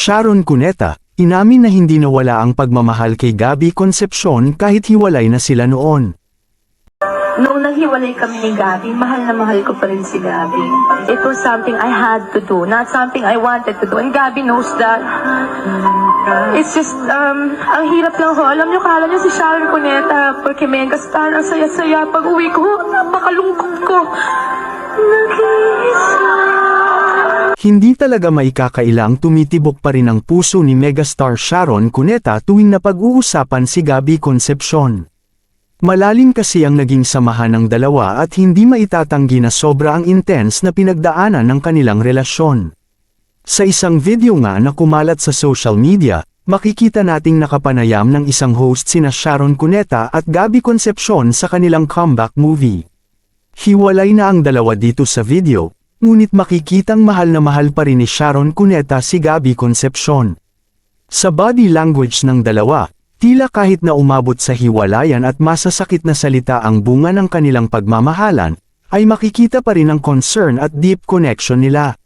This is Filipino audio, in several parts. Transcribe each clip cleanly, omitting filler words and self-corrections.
Sharon Cuneta, inamin na hindi nawala ang pagmamahal kay Gabby Concepcion kahit hiwalay na sila noon. Nung naghiwalay kami ni Gabby, mahal na mahal ko pa rin si Gabby. It was something I had to do, not something I wanted to do. And Gabby knows that. It's just, ang hirap lang ho. Alam niyo, kala niyo si Sharon Cuneta, porque may gastahan ang saya-saya. Pag uwi ko, napakalungkot ko. Hindi talaga maikakailang tumitibok pa rin ang puso ni megastar Sharon Cuneta tuwing napag-uusapan si Gabby Concepcion. Malalim kasi ang naging samahan ng dalawa at hindi maitatanggi na sobra ang intense na pinagdaanan ng kanilang relasyon. Sa isang video nga na kumalat sa social media, makikita nating nakapanayam ng isang host sina Sharon Cuneta at Gabby Concepcion sa kanilang comeback movie. Hiwalay na ang dalawa dito sa video, ngunit makikitang mahal na mahal pa rin ni Sharon Cuneta si Gabby Concepcion. Sa body language ng dalawa, tila kahit na umabot sa hiwalayan at masasakit na salita ang bunga ng kanilang pagmamahalan, ay makikita pa rin ang concern at deep connection nila.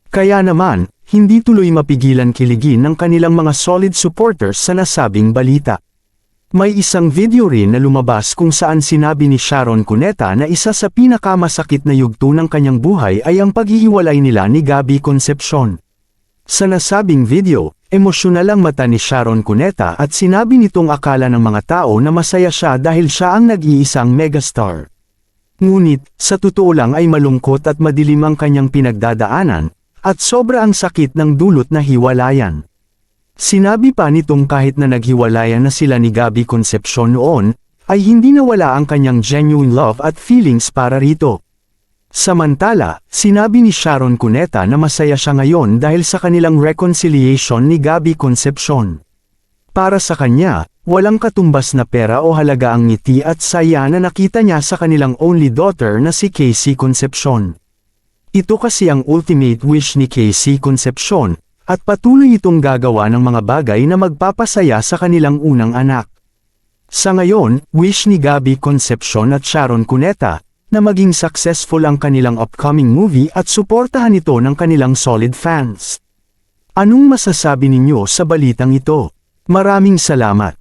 Kaya naman, hindi tuloy mapigilan kiligin ng kanilang mga solid supporters sa nasabing balita. May isang video rin na lumabas kung saan sinabi ni Sharon Cuneta na isa sa pinakamasakit na yugto ng kanyang buhay ay ang paghihiwalay nila ni Gabby Concepcion. Sa nasabing video, emosyonal ang mata ni Sharon Cuneta at sinabi nitong akala ng mga tao na masaya siya dahil siya ang nag-iisang megastar. Ngunit, sa totoo lang ay malungkot at madilim ang kanyang pinagdadaanan, at sobra ang sakit ng dulot na hiwalayan. Sinabi pa nitong kahit na naghiwalayan na sila ni Gabby Concepcion noon, ay hindi nawala ang kanyang genuine love at feelings para rito. Samantala, sinabi ni Sharon Cuneta na masaya siya ngayon dahil sa kanilang reconciliation ni Gabby Concepcion. Para sa kanya, walang katumbas na pera o halaga ang ngiti at saya na nakita niya sa kanilang only daughter na si Casey Concepcion. Ito kasi ang ultimate wish ni Casey Concepcion, at patuloy itong gagawa ng mga bagay na magpapasaya sa kanilang unang anak. Sa ngayon, wish ni Gabby Concepcion at Sharon Cuneta, na maging successful ang kanilang upcoming movie at suportahan ito ng kanilang solid fans. Anong masasabi ninyo sa balitang ito? Maraming salamat.